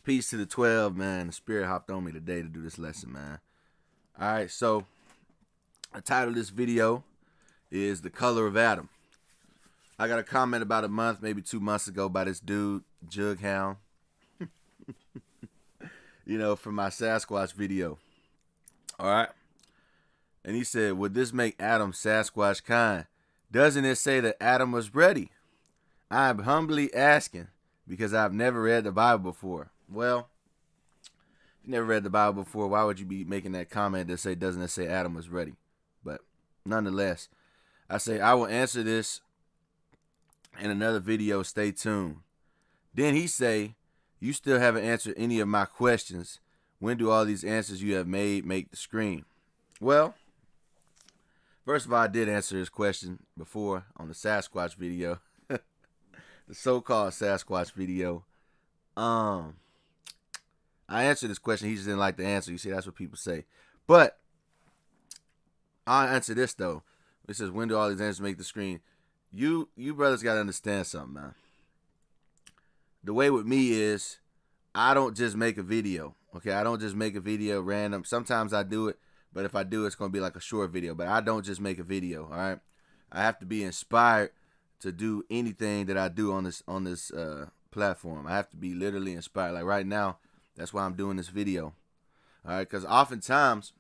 Peace to the 12, man. The Spirit hopped on me today to do this lesson, man. All right, so the title of this video is The Color of Adam. I got a comment about a month, maybe 2 months ago by this dude, Jughound, from my Sasquatch video. All right. And he said, would this make Adam Sasquatch kind? Doesn't it say that Adam was ready? I am humbly asking because I've never read the Bible before. Well, if you never read the Bible before, why would you be making that comment that say, doesn't it say Adam was ready? But nonetheless, I say I will answer this in another video. Stay tuned. Then he say, you still haven't answered any of my questions. When do all these answers you have made make the screen? Well, first of all, I did answer this question before on the Sasquatch video. The so-called Sasquatch video. I answered this question. He just didn't like the answer. You see, that's what people say. But I'll answer this, though. It says, when do all these answers make the screen? You brothers got to understand something, man. The way with me is I don't just make a video. Okay, I don't just make a video random. Sometimes I do it, but if I do, it's going to be like a short video. But I don't just make a video, all right? I have to be inspired to do anything that I do on this platform. I have to be literally inspired. Like right now, that's why I'm doing this video. All right, because oftentimes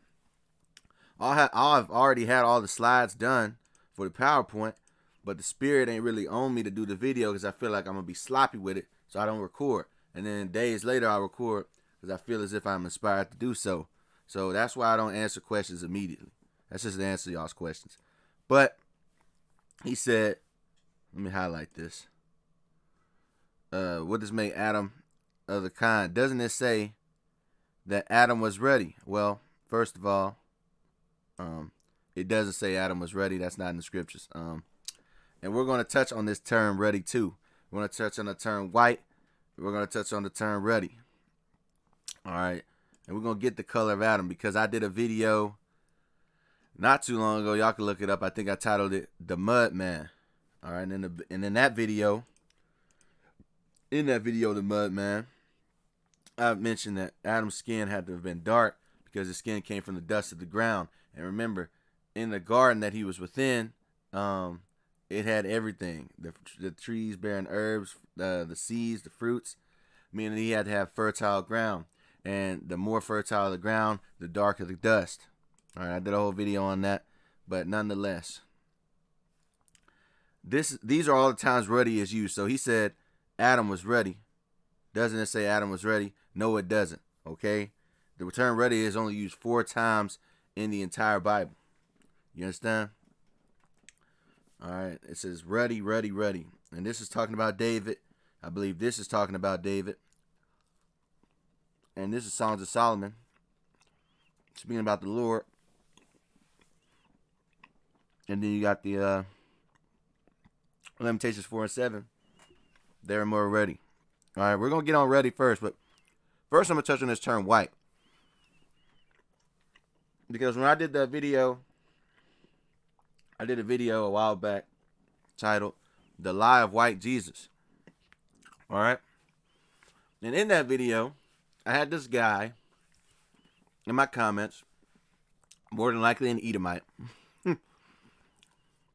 I've already had all the slides done for the PowerPoint, but the Spirit ain't really on me to do the video because I feel like I'm going to be sloppy with it, so I don't record. And then days later, I'll record because I feel as if I'm inspired to do so. So that's why I don't answer questions immediately. That's just to answer y'all's questions. But he said, let me highlight this. What does make Adam of the kind? Doesn't it say that Adam was ready? Well, first of all, it doesn't say Adam was ready. That's not in the scriptures. And we're going to touch on this term ready too. We're going to touch on the term white. We're going to touch on the term ready. All right. And we're going to get the color of Adam because I did a video not too long ago. Y'all can look it up. I think I titled it The Mud Man. All right. And in that video, The Mud Man, I mentioned that Adam's skin had to have been dark because his skin came from the dust of the ground. And remember, in the garden that he was within, it had everything. The trees bearing herbs, the seeds, the fruits, meaning he had to have fertile ground. And the more fertile the ground, the darker the dust. All right, I did a whole video on that. But nonetheless, these are all the times ready is used. So he said Adam was ready. Doesn't it say Adam was ready? No, it doesn't. Okay? The term ready is only used 4 times in the entire Bible. You understand? All right. It says ready, ready, ready. And this is talking about David. I believe this is talking about David. And this is Songs of Solomon. Speaking about the Lord. And then you got the Lamentations 4 and 7. They're more ready. All right, we're going to get on ready first. But first I'm going to touch on this term white. Because when I did that video, I did a video a while back titled The Lie of White Jesus. All right. And in that video, I had this guy in my comments, more than likely an Edomite.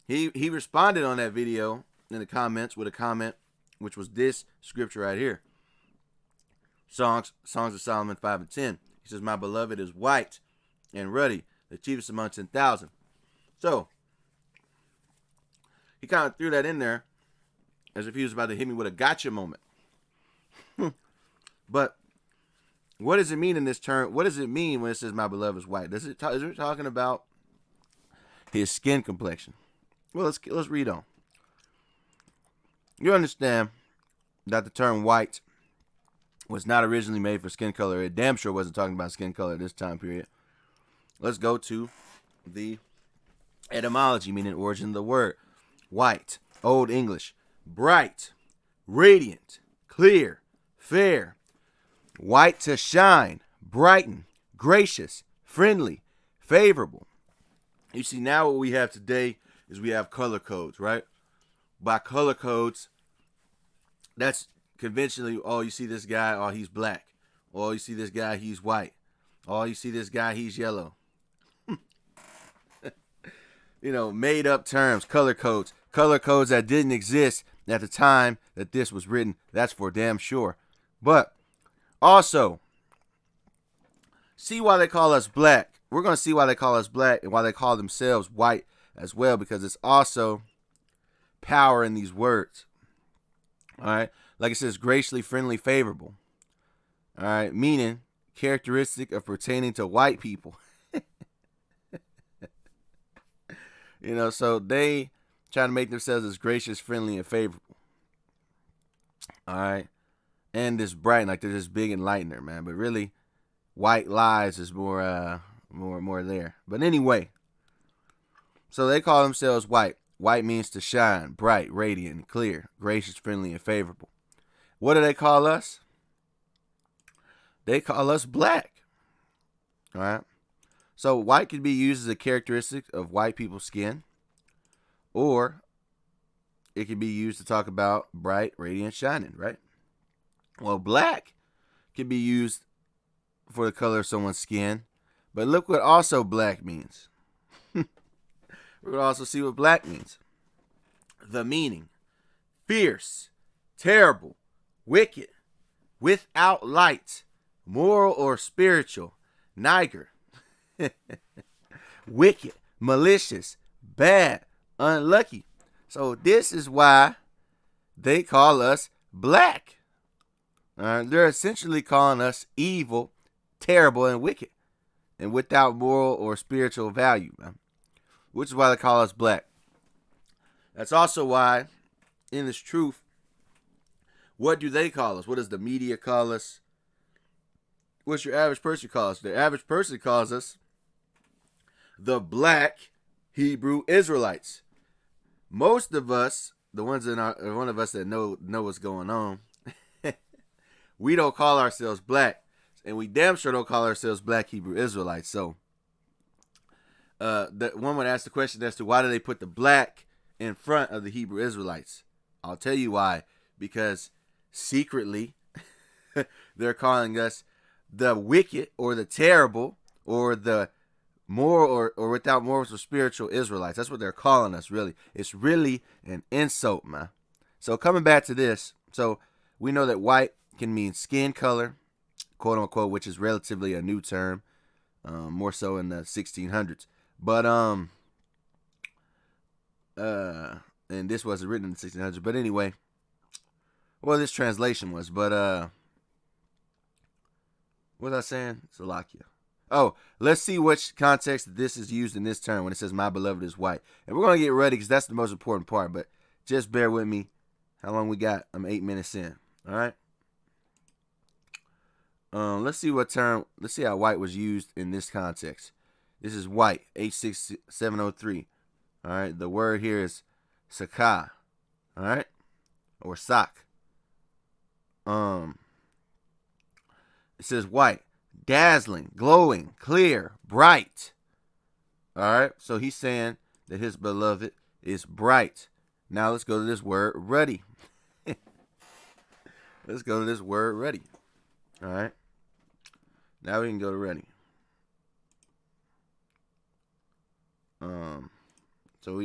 He responded on that video in the comments with a comment, which was this scripture right here. Songs of Solomon 5 and 10. He says, my beloved is white and ruddy, the chiefest among 10,000. So, he kind of threw that in there as if he was about to hit me with a gotcha moment. But what does it mean in this term? What does it mean when it says my beloved is white? Is it talking about his skin complexion? Well, let's read on. You understand that the term white was not originally made for skin color. It damn sure wasn't talking about skin color at this time period. Let's go to the etymology, meaning origin of the word. White, Old English, bright, radiant, clear, fair. White to shine, brighten, gracious, friendly, favorable. You see, now what we have today is we have color codes, right? By color codes, that's conventionally, oh, you see this guy, oh, he's black. Oh, you see this guy, he's white. Oh, you see this guy, he's yellow. Made up terms, color codes that didn't exist at the time that this was written. That's for damn sure. But also, see why they call us black. We're going to see why they call us black and why they call themselves white as well, because it's also power in these words. All right. Like it says, graciously, friendly, favorable. All right. Meaning characteristic of pertaining to white people. So they try to make themselves as gracious, friendly, and favorable. All right. And this bright, like they're just big enlightener, man. But really, white lies is more there. But anyway, so they call themselves white. White means to shine, bright, radiant, clear, gracious, friendly, and favorable. What do they call us? They call us black. All right. So white can be used as a characteristic of white people's skin, or it can be used to talk about bright, radiant, shining, right? Well, black can be used for the color of someone's skin, but look what also black means. We're going to also see what black means. The meaning: fierce, terrible, wicked, without light, moral or spiritual, niger, wicked, malicious, bad, unlucky. So this is why they call us black. They're essentially calling us evil, terrible, and wicked, and without moral or spiritual value, man. Which is why they call us black. That's also why, in this truth, what do they call us? What does the media call us? What's your average person call us? The average person calls us the black Hebrew Israelites. Most of us, the ones that are one of us that know what's going on, we don't call ourselves black, and we damn sure don't call ourselves black Hebrew Israelites. So, one would ask the question as to why do they put the black in front of the Hebrew Israelites? I'll tell you why. Because secretly, they're calling us the wicked or the terrible or the moral or without morals or spiritual Israelites. That's what they're calling us, really. It's really an insult, man. So coming back to this, so we know that white can mean skin color, quote unquote, which is relatively a new term, more so in the 1600s. But and this wasn't written in the 1600s. But anyway, well, this translation was. But what was I saying? Slovakia. Oh, let's see which context this is used in this term when it says "my beloved is white." And we're gonna get ready because that's the most important part. But just bear with me. How long we got? I'm 8 minutes in. All right. Let's see what term. Let's see how white was used in this context. This is white, H6703. All right. The word here is sakah. All right, or sak. It says white, dazzling, glowing, clear, bright. All right. So he's saying that his beloved is bright. Now let's go to this word ruddy. Let's go to this word ruddy. All right. Now we can go to ruddy.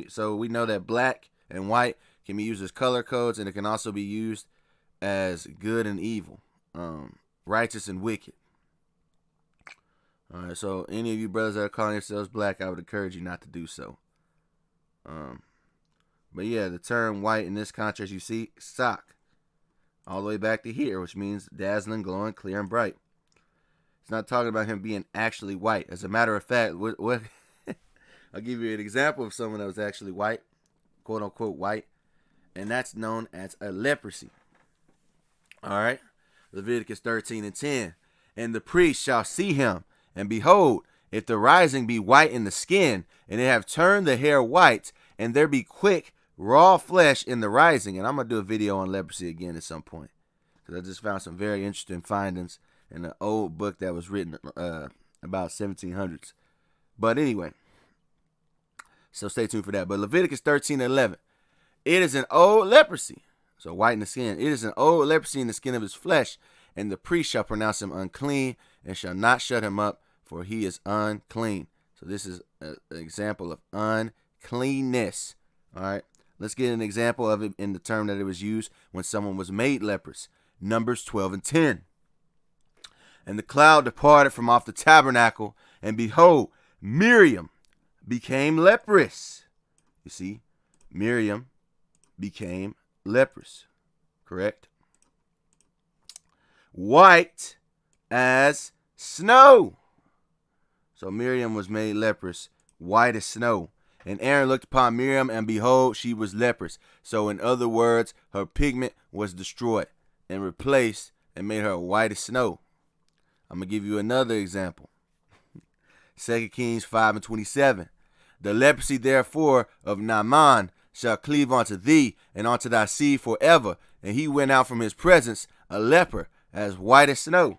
So we know that black and white can be used as color codes, and it can also be used as good and evil, righteous and wicked. All right. So any of you brothers that are calling yourselves black, I would encourage you not to do so. But yeah, the term white in this context, you see, sak, all the way back to here, which means dazzling, glowing, clear, and bright. It's not talking about him being actually white. As a matter of fact, what I'll give you an example of someone that was actually white, quote unquote white, and that's known as a leprosy. All right, Leviticus 13:10, and the priest shall see him, and behold, if the rising be white in the skin, and they have turned the hair white, and there be quick raw flesh in the rising. And I'm gonna do a video on leprosy again at some point, because I just found some very interesting findings in an old book that was written about 1700s. But anyway, so stay tuned for that. But Leviticus 13:11, it is an old leprosy. So white in the skin. It is an old leprosy in the skin of his flesh, and the priest shall pronounce him unclean, and shall not shut him up, for he is unclean. So this is an example of uncleanness. All right. Let's get an example of it in the term that it was used when someone was made leprous. Numbers 12:10. And the cloud departed from off the tabernacle, and behold, Miriam became leprous. You see, Miriam became leprous. Correct? White as snow. So Miriam was made leprous, white as snow. And Aaron looked upon Miriam, and behold, she was leprous. So in other words, her pigment was destroyed and replaced and made her white as snow. I'm going to give you another example. 2 Kings 5:27. The leprosy therefore of Naaman shall cleave unto thee and unto thy seed forever. And he went out from his presence a leper, as white as snow.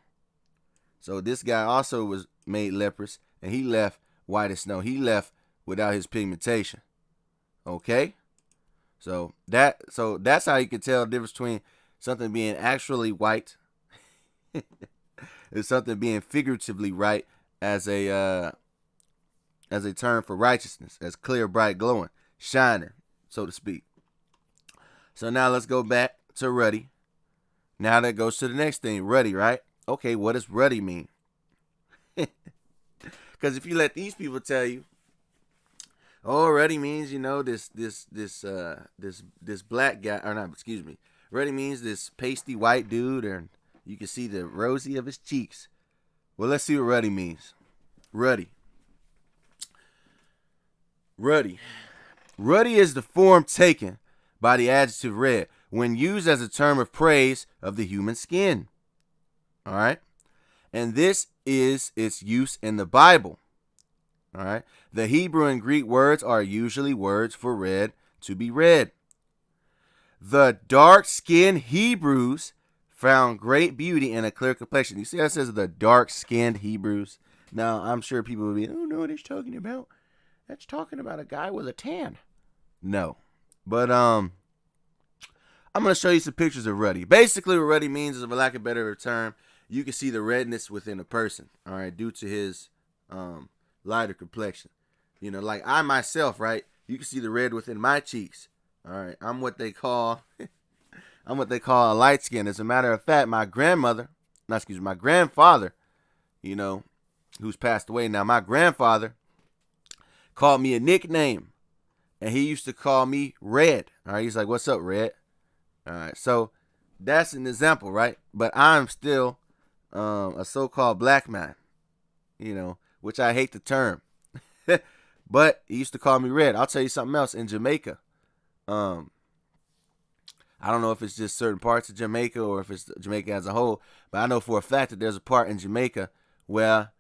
So this guy also was made leprous, and he left white as snow. He left without his pigmentation. Okay? So that's how you can tell the difference between something being actually white and something being figuratively white as a term for righteousness, as clear, bright, glowing, shining, so to speak. So now let's go back to ruddy. Now that goes to the next thing, ruddy, right? Okay, what does ruddy mean? Because if you let these people tell you, oh, ruddy means, this black guy, or not, excuse me, ruddy means this pasty white dude, and you can see the rosy of his cheeks. Well, let's see what ruddy means. Ruddy. Ruddy is the form taken by the adjective red when used as a term of praise of the human skin. All right? And this is its use in the Bible. All right? The Hebrew and Greek words are usually words for red to be red. The dark-skinned Hebrews found great beauty in a clear complexion. You see how it says the dark-skinned Hebrews? Now, I'm sure people will be, oh, no, what he's talking about. That's talking about a guy with a tan. No. But I'm going to show you some pictures of ruddy. Basically, what ruddy means is, for lack of a better term, you can see the redness within a person, all right, due to his lighter complexion. Like I myself, right, you can see the red within my cheeks. All right, I'm what they call a light skin. As a matter of fact, my grandfather, who's passed away now, my grandfather called me a nickname, and he used to call me Red. All right, he's like, "What's up, Red?" All right, so that's an example, right? But I'm still a so-called black man, which I hate the term. But he used to call me Red. I'll tell you something else. In Jamaica, I don't know if it's just certain parts of Jamaica or if it's Jamaica as a whole, but I know for a fact that there's a part in Jamaica where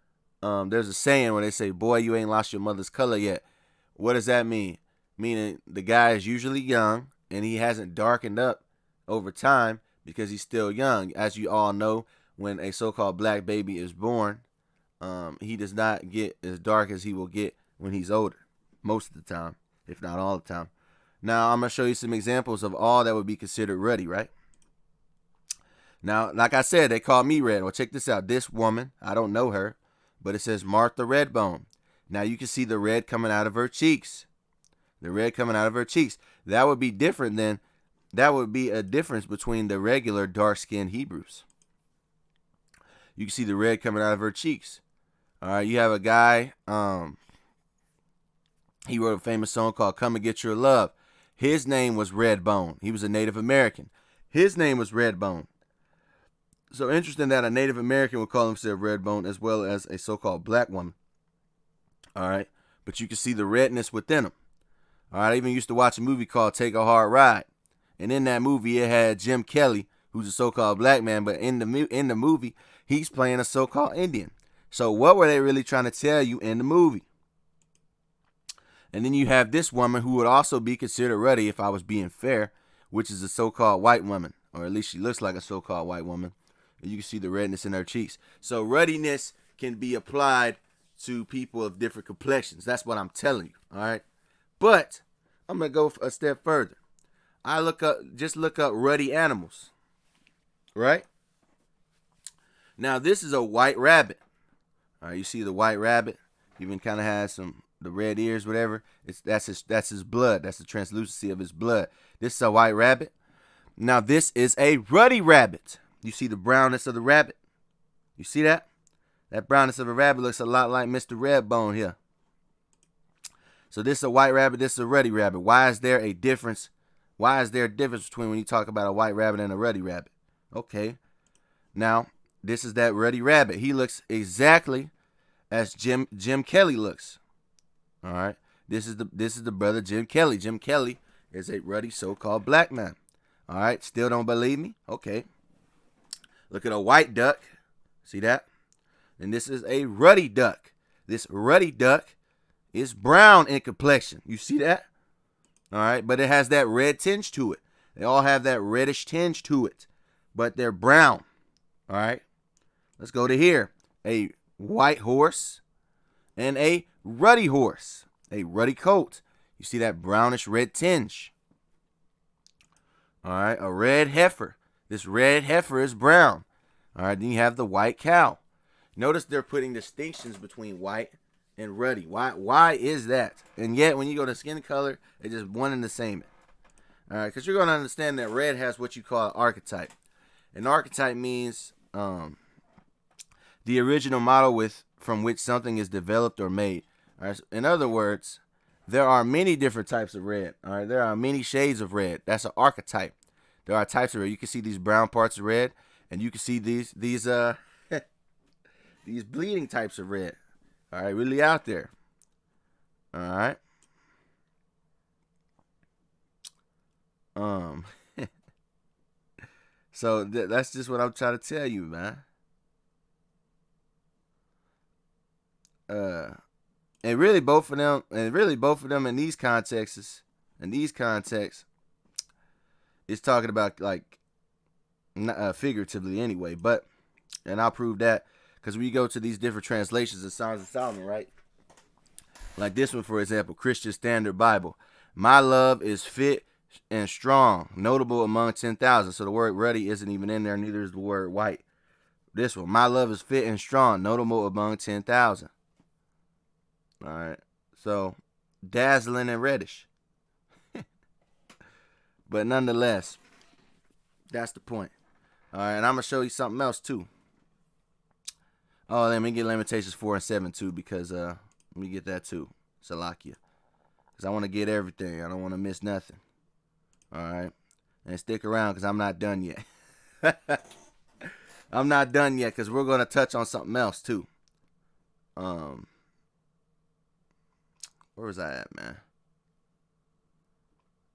there's a saying where they say, "Boy, you ain't lost your mother's color yet." What does that mean? Meaning the guy is usually young and he hasn't darkened up over time because he's still young. As you all know, when a so-called black baby is born, he does not get as dark as he will get when he's older, most of the time, if not all the time. Now, I'm going to show you some examples of all that would be considered ruddy, right? Now, like I said, they call me Red. Well, check this out. This woman, I don't know her, but it says Martha Redbone. Now, you can see the red coming out of her cheeks. The red coming out of her cheeks. That would be different than, that would be a difference between the regular dark-skinned Hebrews. You can see the red coming out of her cheeks. All right, you have a guy, he wrote a famous song called Come and Get Your Love. His name was Redbone. He was a Native American. His name was Redbone. So interesting that a Native American would call himself Redbone as well as a so-called black woman. All right, but you can see the redness within him. All right, I even used to watch a movie called Take a Hard Ride. And in that movie, it had Jim Kelly, who's a so-called black man, but in the movie, he's playing a so-called Indian. So what were they really trying to tell you in the movie? And then you have this woman who would also be considered ruddy if I was being fair, which is a so-called white woman, or at least she looks like a so-called white woman. And you can see the redness in her cheeks. So ruddiness can be applied to people of different complexions. That's what I'm telling you, all right? But I'm going to go a step further. Just look up ruddy animals, right? Now this is a white rabbit. All right, you see the white rabbit? Even kind of has the red ears, whatever. That's his blood. That's the translucency of his blood. This is a white rabbit. Now this is a ruddy rabbit. You see the brownness of the rabbit? You see that? That brownness of a rabbit looks a lot like Mr. Redbone here. So this is a white rabbit, this is a ruddy rabbit. Why is there a difference? Why is there a difference between when you talk about a white rabbit and a ruddy rabbit? Okay. Now, this is that ruddy rabbit. He looks exactly as Jim Kelly looks. All right. This is the brother Jim Kelly. Jim Kelly is a ruddy so-called black man. All right. Still don't believe me? Okay. Look at a white duck. See that? And this is a ruddy duck. This ruddy duck is brown in complexion. You see that? All right. But it has that red tinge to it. They all have that reddish tinge to it. But they're brown. All right. Let's go to here. A white horse and a ruddy horse. A ruddy coat. You see that brownish red tinge. All right. A red heifer. This red heifer is brown. All right. Then you have the white cow. Notice they're putting distinctions between white and ruddy. Why is that? And yet when you go to skin color, it's just one and the same. All right. Because you're going to understand that red has what you call an archetype. An archetype means the original model from which something is developed or made. All right. In other words, there are many different types of red. All right. There are many shades of red. That's an archetype. There are types of red. You can see these brown parts of red, and you can see these these bleeding types of red. All right. Really out there. All right. So that's just what I'm trying to tell you, man. And really both of them in these contexts, it's talking about like figuratively anyway, and I'll prove that because we go to these different translations of Songs of Solomon, right? Like this one, for example, Christian Standard Bible. My love is fit and strong, notable among 10,000. So the word ruddy isn't even in there, neither is the word white. This one, my love is fit and strong, notable among 10,000. All right, so dazzling and reddish. But nonetheless, that's the point. All right, and I'm going to show you something else too. Oh, let me get Lamentations 4 and 7 too, because let me get that too. Salakia. Because I want to get everything. I don't want to miss nothing. All right. And stick around because I'm not done yet. I'm not done yet because we're going to touch on something else too. Where was I at, man?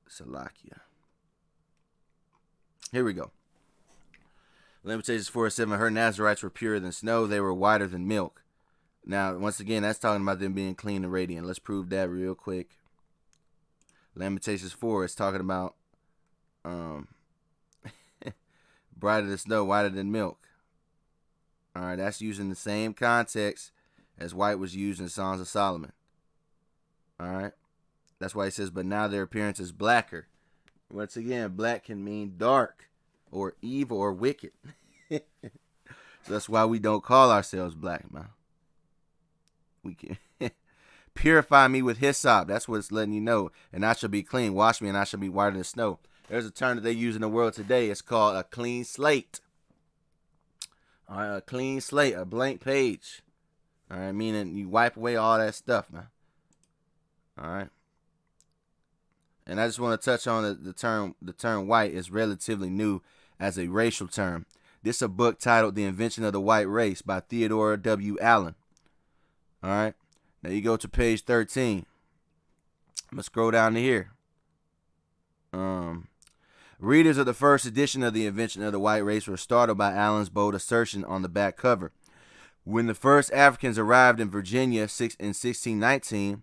Salakia. Here we go. Lamentations 4:7. Her Nazarites were purer than snow. They were whiter than milk. Now, once again, that's talking about them being clean and radiant. Let's prove that real quick. Lamentations 4 is talking about brighter than snow, whiter than milk. All right, that's using the same context as white was used in Songs of Solomon. All right, that's why it says, but now their appearance is blacker. Once again, black can mean dark or evil or wicked. So that's why we don't call ourselves black, man. We can purify me with hyssop. That's what it's letting you know. And I shall be clean. Wash me and I shall be whiter than snow. There's a term that they use in the world today. It's called a clean slate. All right, a clean slate, a blank page. All right, meaning you wipe away all that stuff, man. All right. And I just want to touch on the term white is relatively new as a racial term. This is a book titled The Invention of the White Race by Theodore W. Allen. All right. Now you go to page 13. I'm going to scroll down to here. Readers of the first edition of The Invention of the White Race were startled by Allen's bold assertion on the back cover. When the first Africans arrived in Virginia in 1619,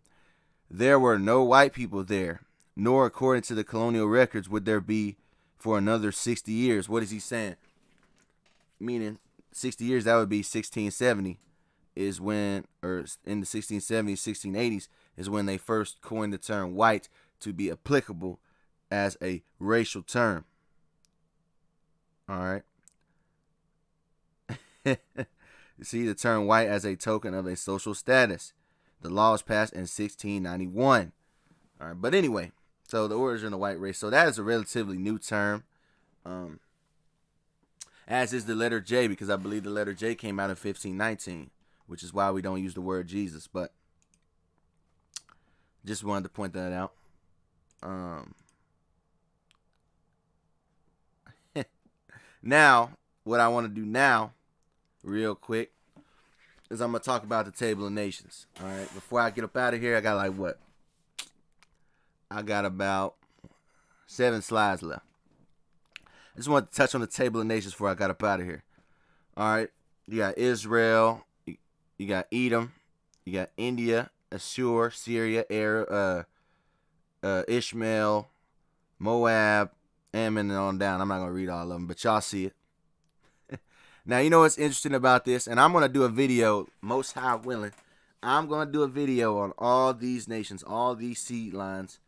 there were no white people there, nor, according to the colonial records, would there be for another 60 years. What is he saying? Meaning 60 years, that would be 1670 is when, or in the 1670s, 1680s is when they first coined the term white to be applicable as a racial term. All right. See the term white as a token of a social status. The law was passed in 1691. All right, but anyway, so the origin of the white race. So that is a relatively new term, as is the letter J, because I believe the letter J came out in 1519, which is why we don't use the word Jesus. But just wanted to point that out. Now, what I want to do now, real quick, is I'm going to talk about the Table of Nations. All right, before I get up out of here, I got like what? I got about 7 slides left. I just want to touch on the Table of Nations before I got up out of here. All right, you got Israel, you got Edom, you got India, Assur, Syria, Arab, Ishmael, Moab, Ammon, and on down. I'm not going to read all of them, but y'all see it. Now, you know what's interesting about this? And I'm going to do a video, most high willing. I'm going to do a video on all these nations, all these seed lines,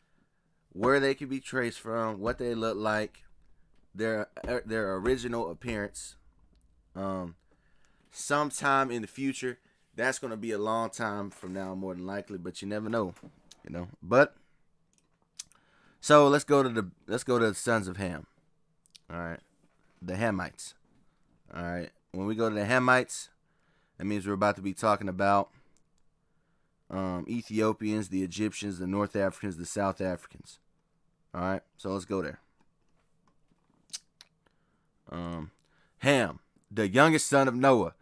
where they can be traced from, what they look like, their original appearance. Sometime in the future, that's going to be a long time from now, more than likely, but you never know, you know. But so let's go to the sons of Ham. All right, the Hamites. All right, when we go to the Hamites, that means we're about to be talking about Ethiopians, the Egyptians, the North Africans, the South Africans. All right, so let's go there. Ham, the youngest son of Noah,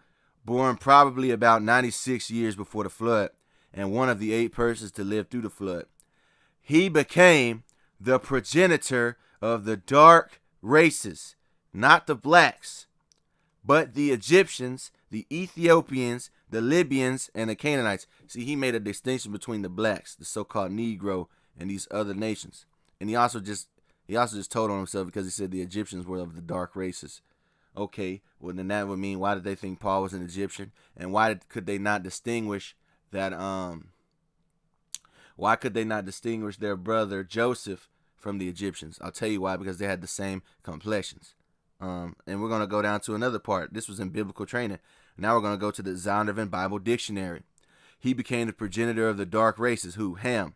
born probably about 96 years before the flood, and one of the 8 persons to live through the flood. He became the progenitor of the dark races, not the blacks, but the Egyptians, the Ethiopians, the Libyans, and the Canaanites. See, he made a distinction between the blacks, the so-called Negro, and these other nations. And he also just told on himself because he said the Egyptians were of the dark races. Okay, well then that would mean, why did they think Paul was an Egyptian, and could they not distinguish that? Why could they not distinguish their brother Joseph from the Egyptians? I'll tell you why. Because they had the same complexions. And we're gonna go down to another part. This was in biblical training. Now we're gonna go to the Zondervan Bible Dictionary. He became the progenitor of the dark races. Who? Ham.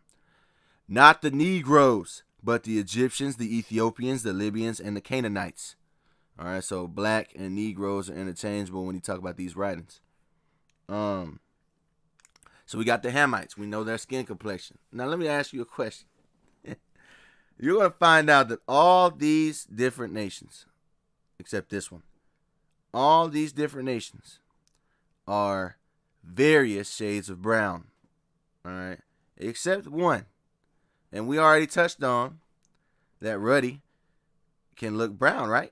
Not the Negroes, but the Egyptians, the Ethiopians, the Libyans, and the Canaanites. All right, so black and Negroes are interchangeable when you talk about these writings. So we got the Hamites. We know their skin complexion. Now let me ask you a question. You're going to find out that all these different nations, except this one, all these different nations are various shades of brown. All right, except one. And we already touched on that ruddy can look brown, right?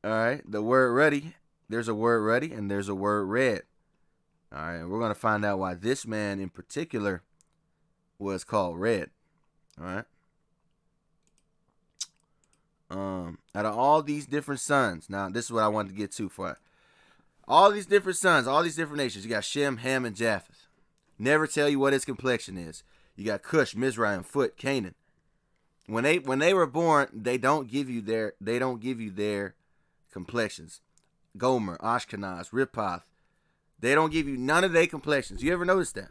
All right, the word ruddy, there's a word ruddy and there's a word red. All right, and we're going to find out why this man in particular was called red. All right. Out of all these different sons, now this is what I wanted to get to for all these different sons, all these different nations. You got Shem, Ham, and Japheth. Never tell you what his complexion is. You got Cush, Mizraim, Phut, Canaan. When they were born, they don't give you their complexions. Gomer, Ashkenaz, Rippoth. They don't give you none of their complexions. You ever notice that?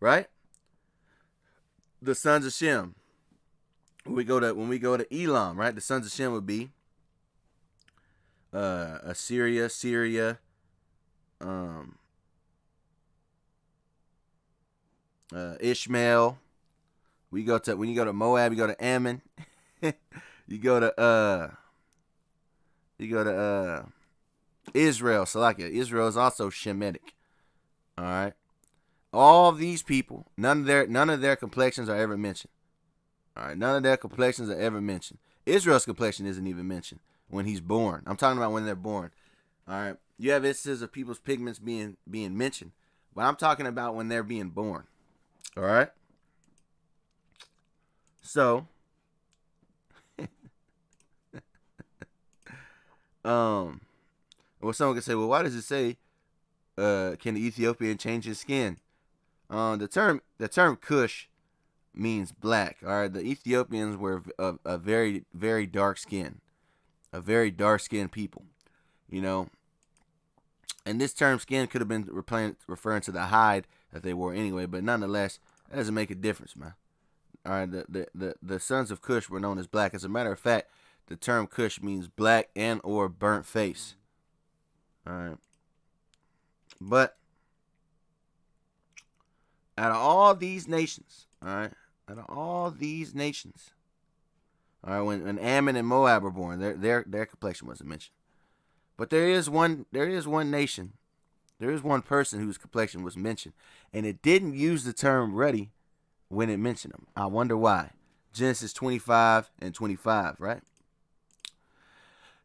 Right? The sons of Shem. When we go to Elam, right? The sons of Shem would be Assyria, Syria, Ishmael. When you go to Moab, you go to Ammon. you go to Israel. Salakia. Israel is also Shemitic. All right. All these people, none of their complexions are ever mentioned. All right, none of their complexions are ever mentioned. Israel's complexion isn't even mentioned when he's born. I'm talking about when they're born. All right, you have instances of people's pigments being mentioned, but I'm talking about when they're being born. All right. So, well, someone could say, well, why does it say, can the Ethiopian change his skin? The term Cush means black. All right, the Ethiopians were a very, very dark skin. a very dark-skinned people, you know. And this term skin could have been referring to the hide that they wore anyway, but nonetheless, that doesn't make a difference, man. All right, the sons of Cush were known as black. As a matter of fact, the term Cush means black and or burnt face. All right. But out of all these nations, all right, out of all these nations, all right, when Ammon and Moab were born, their complexion wasn't mentioned. But there is one nation, there is one person whose complexion was mentioned, and it didn't use the term ruddy when it mentioned them. I wonder why. Genesis 25 and 25, right?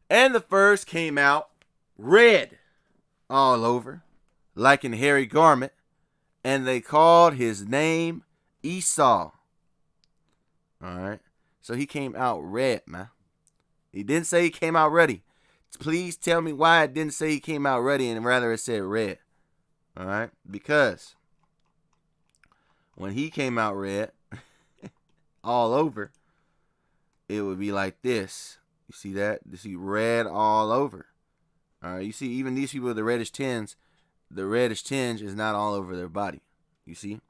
And the first came out red all over, like an hairy garment, and they called his name Esau. All right. So he came out red, man. He didn't say he came out ruddy. Please tell me why it didn't say he came out ruddy and rather it said red. All right. Because when he came out red all over, it would be like this. You see that? You see red all over. All right. You see, even these people with the reddish tinge is not all over their body. You see?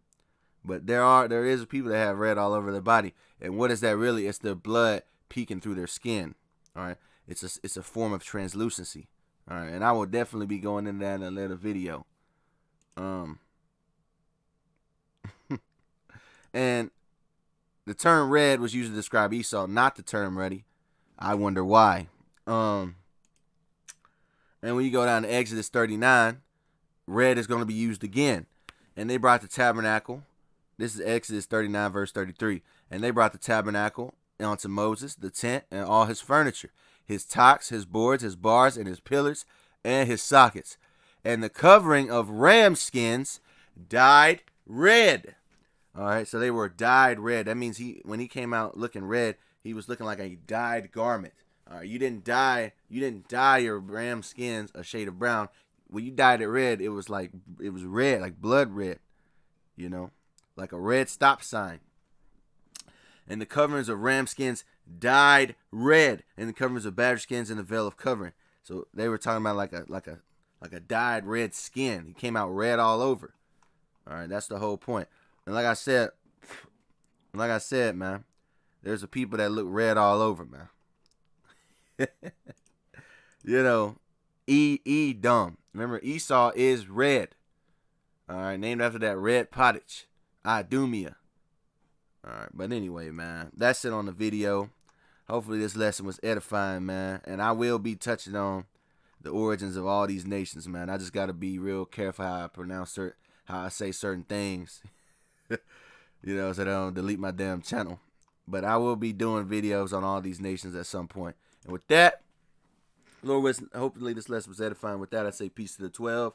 But there is people that have red all over their body. And what is that really? It's their blood peeking through their skin. All right. It's a form of translucency. All right. And I will definitely be going into that in a later video. And the term red was used to describe Esau, not the term ruddy. I wonder why. And when you go down to Exodus 39, red is going to be used again. And they brought the tabernacle. This is Exodus 39, verse 33. And they brought the tabernacle onto Moses, the tent, and all his furniture, his tocks, his boards, his bars, and his pillars, and his sockets. And the covering of ram skins dyed red. All right, so they were dyed red. That means when he came out looking red, he was looking like a dyed garment. All right, you didn't dye your ram skins a shade of brown. When you dyed it red, it was red, like blood red, you know, like a red stop sign. And the coverings of ram skins dyed red, and the coverings of badger skins in the veil of covering. So they were talking about like a dyed red skin. He came out red all over. All right, that's the whole point. And like I said, man, there's a people that look red all over, man. You know, Edom. Remember, Esau is red. All right, named after that red pottage, Idumea. All right, but anyway, man, that's it on the video. Hopefully this lesson was edifying, man. And I will be touching on the origins of all these nations, man. I just got to be real careful how I pronounce how I say certain things. You know, so they don't delete my damn channel. But I will be doing videos on all these nations at some point. And with that, Lord willing, hopefully this lesson was edifying. With that, I say peace to the 12.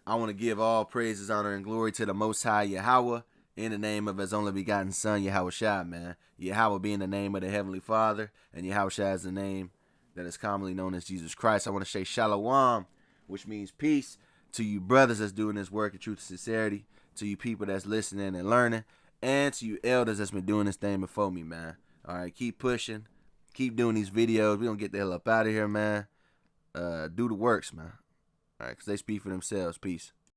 I want to give all praises, honor, and glory to the Most High Yahawah in the name of His only begotten Son, yahawashi, man. Yahawah being the name of the Heavenly Father, and yahawashi is the name that is commonly known as Jesus Christ. I want to say shalom, which means peace, to you brothers that's doing this work in truth and sincerity, to you people that's listening and learning, and to you elders that's been doing this thing before me, man. All right, keep pushing. Keep doing these videos. We don't get the hell up out of here, man. Do the works, man. All right, because they speak for themselves. Peace.